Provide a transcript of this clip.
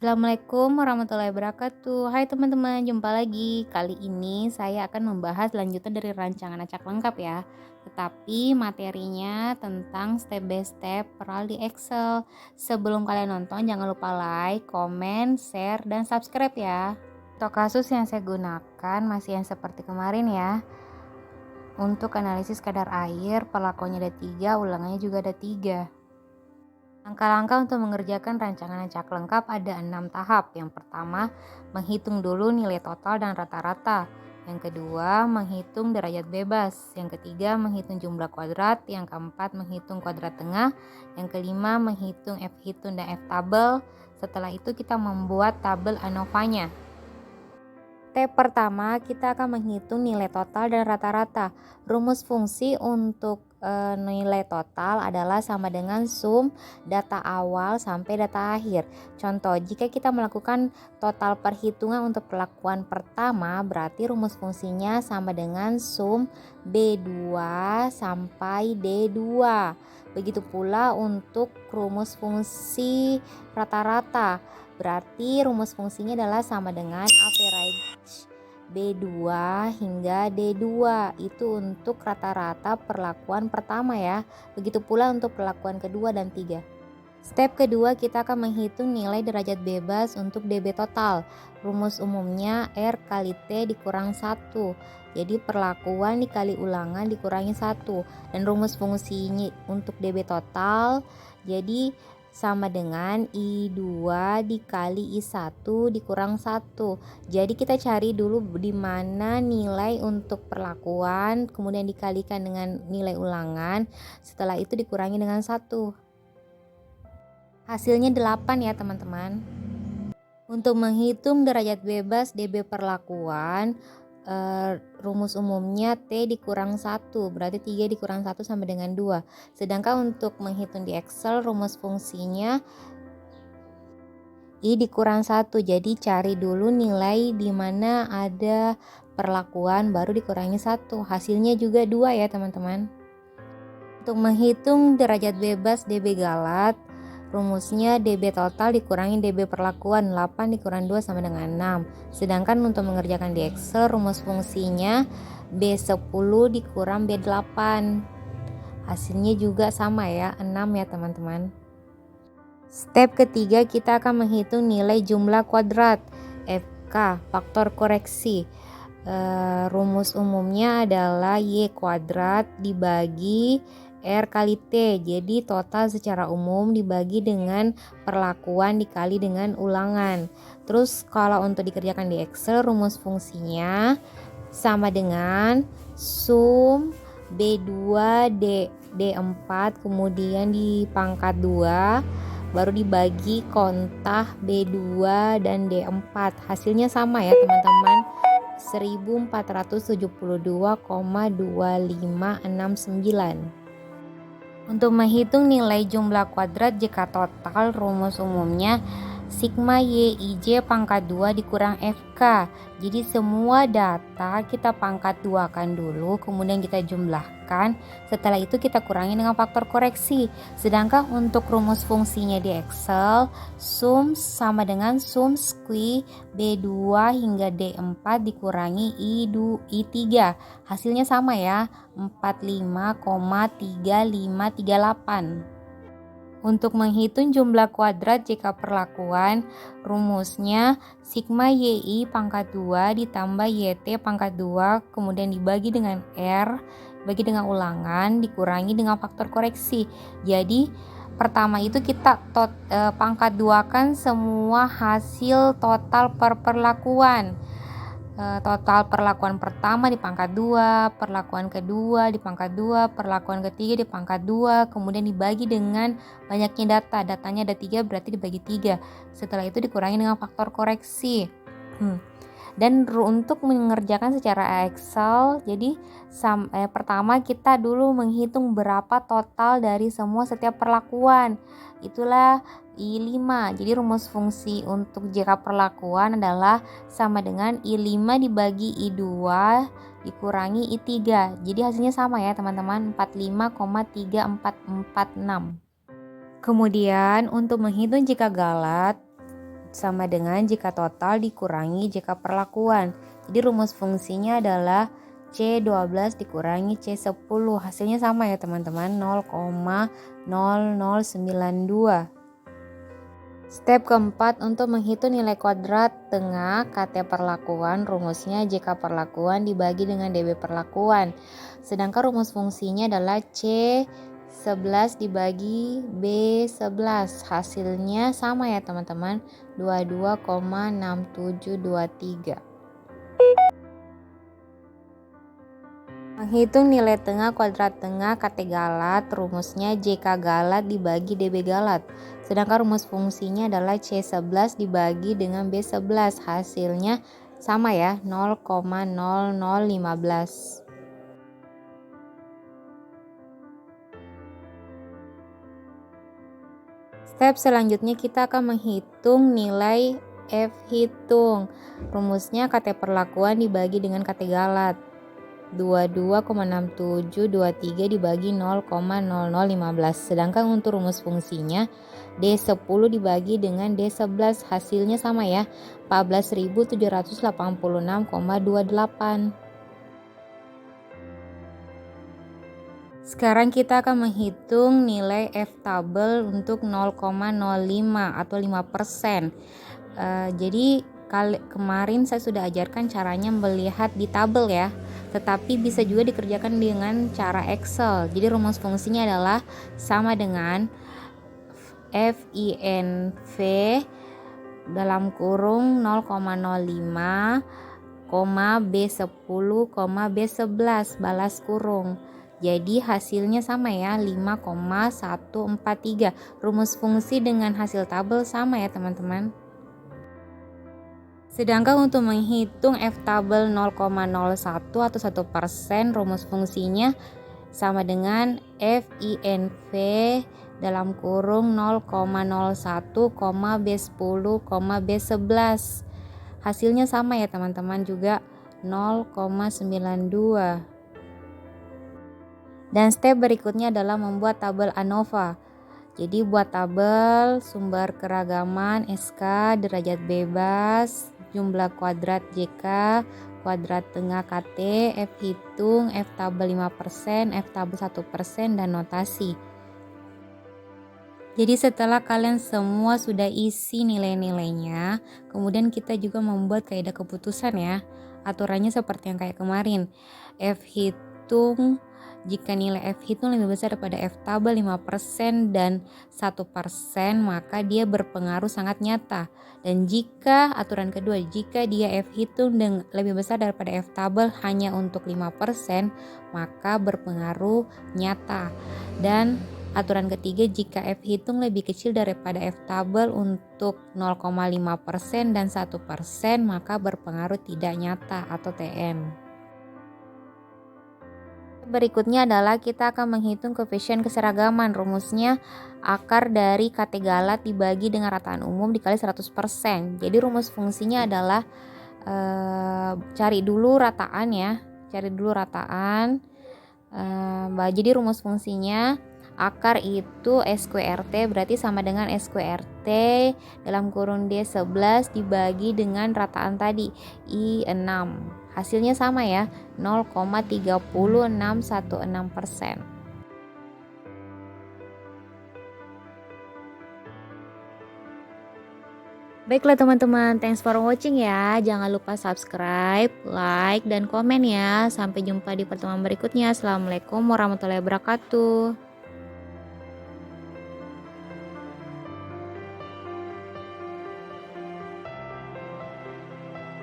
Assalamualaikum warahmatullahi wabarakatuh. Hai teman-teman, jumpa lagi. Kali ini saya akan membahas lanjutan dari rancangan acak lengkap ya. Tetapi materinya tentang step by step peral di Excel. Sebelum kalian nonton, jangan lupa like, komen, share, dan subscribe ya. Untuk kasus yang saya gunakan masih yang seperti kemarin ya. Untuk analisis kadar air, perlakuannya ada 3, ulangannya juga ada 3. Langkah-langkah untuk mengerjakan rancangan acak lengkap ada 6 tahap. Yang pertama, menghitung dulu nilai total dan rata-rata. Yang kedua, menghitung derajat bebas. Yang ketiga, menghitung jumlah kuadrat. Yang keempat, menghitung kuadrat tengah. Yang kelima, menghitung F hitung dan F tabel. Setelah itu kita membuat tabel ANOVA-nya. Step pertama, kita akan menghitung nilai total dan rata-rata. Rumus fungsi untuk nilai total adalah sama dengan sum data awal sampai data akhir. Contoh, jika kita melakukan total perhitungan untuk perlakuan pertama, berarti rumus fungsinya sama dengan sum B2 sampai D2. Begitu pula untuk rumus fungsi rata-rata. Berarti rumus fungsinya adalah sama dengan average B2 hingga D2. Itu untuk rata-rata perlakuan pertama ya. Begitu pula untuk perlakuan kedua dan 3. Step kedua, kita akan menghitung nilai derajat bebas untuk DB total. Rumus umumnya R kali T dikurang 1. Jadi perlakuan dikali ulangan dikurangi 1. Dan rumus fungsinya untuk DB total jadi sama dengan I2 dikali I1 dikurang 1. Jadi kita cari dulu di mana nilai untuk perlakuan, kemudian dikalikan dengan nilai ulangan, setelah itu dikurangi dengan 1. Hasilnya 8 ya teman-teman. Untuk menghitung derajat bebas DB perlakuan, rumus umumnya T dikurang 1, berarti 3 dikurang 1 sama dengan 2. Sedangkan untuk menghitung di Excel, rumus fungsinya I dikurang 1, jadi cari dulu nilai di mana ada perlakuan baru dikurangi 1. Hasilnya juga 2 ya teman-teman. Untuk menghitung derajat bebas DB galat, rumusnya DB total dikurangi DB perlakuan, 8 dikurang 2 sama dengan 6. Sedangkan untuk mengerjakan di Excel, rumus fungsinya B10 dikurang B8. Hasilnya juga sama ya, 6 ya teman-teman. Step ketiga, kita akan menghitung nilai jumlah kuadrat FK, faktor koreksi. Rumus umumnya adalah Y kuadrat dibagi R kali T. Jadi total secara umum dibagi dengan perlakuan dikali dengan ulangan. Terus kalau untuk dikerjakan di Excel, rumus fungsinya sama dengan sum B2 D4 kemudian dipangkat 2 baru dibagi kontah B2 dan D4. Hasilnya sama ya teman-teman, 1472,2569. Untuk menghitung nilai jumlah kuadrat jika total, rumus umumnya sigma YIJ pangkat 2 dikurang FK. Jadi semua data kita pangkat 2 kan dulu, kemudian kita jumlahkan. Setelah itu kita kurangi dengan faktor koreksi. Sedangkan untuk rumus fungsinya di Excel, sum sama dengan sum squi B2 hingga D4 dikurangi I3. Hasilnya sama ya, 45,3538. Untuk menghitung jumlah kuadrat jika perlakuan, rumusnya sigma YI pangkat 2 ditambah YT pangkat 2 kemudian dibagi dengan R, bagi dengan ulangan, dikurangi dengan faktor koreksi. Jadi pertama itu kita pangkat 2 kan semua hasil total perlakuan. Total perlakuan pertama dipangkat 2, perlakuan kedua dipangkat 2, perlakuan ketiga dipangkat 2, kemudian dibagi dengan banyaknya datanya ada 3 berarti dibagi 3. Setelah itu dikurangi dengan faktor koreksi. Dan untuk mengerjakan secara Excel, jadi pertama kita dulu menghitung berapa total dari semua setiap perlakuan. Itulah I5. Jadi rumus fungsi untuk jika perlakuan adalah sama dengan I5 dibagi I2 dikurangi I3. Jadi hasilnya sama ya teman-teman, 45,3446. Kemudian untuk menghitung jika galat, sama dengan jika total dikurangi jika perlakuan. Jadi rumus fungsinya adalah C12 dikurangi C10. Hasilnya sama ya teman-teman, 0,0092. Step keempat, untuk menghitung nilai kuadrat tengah KT perlakuan, rumusnya jika perlakuan dibagi dengan DB perlakuan. Sedangkan rumus fungsinya adalah C11 dibagi B11. Hasilnya sama ya teman-teman, 22,6723. Menghitung nilai tengah kuadrat tengah KT galat, rumusnya JK galat dibagi DB galat. Sedangkan rumus fungsinya adalah C11 dibagi dengan B11. Hasilnya sama ya, 0,0015. Step selanjutnya kita akan menghitung nilai F hitung. Rumusnya KT perlakuan dibagi dengan KT galat. 22,6723 dibagi 0,0015. Sedangkan untuk rumus fungsinya D10 dibagi dengan D11, hasilnya sama ya, 14.786,28. Sekarang kita akan menghitung nilai F tabel untuk 0,05 atau 5%. Jadi kemarin saya sudah ajarkan caranya melihat di tabel ya, tetapi bisa juga dikerjakan dengan cara Excel. Jadi rumus fungsinya adalah sama dengan FINV dalam kurung 0,05, B10, B11 balas kurung. Jadi hasilnya sama ya, 5,143. Rumus fungsi dengan hasil tabel sama ya teman-teman. Sedangkan untuk menghitung F tabel 0,01 atau 1%, rumus fungsinya sama dengan FINV dalam kurung 0,01, B10, B11. Hasilnya sama ya teman-teman, juga 0,92. Dan step berikutnya adalah membuat tabel ANOVA. Jadi buat tabel sumber keragaman SK, derajat bebas, jumlah kuadrat JK, kuadrat tengah KT, F hitung, F tabel 5%, F tabel 1%, dan notasi. Jadi setelah kalian semua sudah isi nilai-nilainya, kemudian kita juga membuat kaidah keputusan ya. Aturannya seperti yang kayak kemarin. F hitung, jika nilai F hitung lebih besar daripada F tabel 5% dan 1%, maka dia berpengaruh sangat nyata. Dan jika aturan kedua, jika dia F hitung lebih besar daripada F tabel hanya untuk 5%, maka berpengaruh nyata. Dan aturan ketiga, jika F hitung lebih kecil daripada F tabel untuk 0,5% dan 1%, maka berpengaruh tidak nyata atau TN. Berikutnya adalah kita akan menghitung koefisien keseragaman. Rumusnya akar dari KT galat dibagi dengan rataan umum dikali 100%. Jadi rumus fungsinya adalah cari dulu rataan ya. Jadi rumus fungsinya akar itu SQRT, berarti sama dengan SQRT dalam kurung D11 dibagi dengan rataan tadi I6. Hasilnya sama ya, 0,30616%. Baiklah teman-teman, thanks for watching ya. Jangan lupa subscribe, like, dan komen ya. Sampai jumpa di pertemuan berikutnya. Assalamualaikum warahmatullahi wabarakatuh.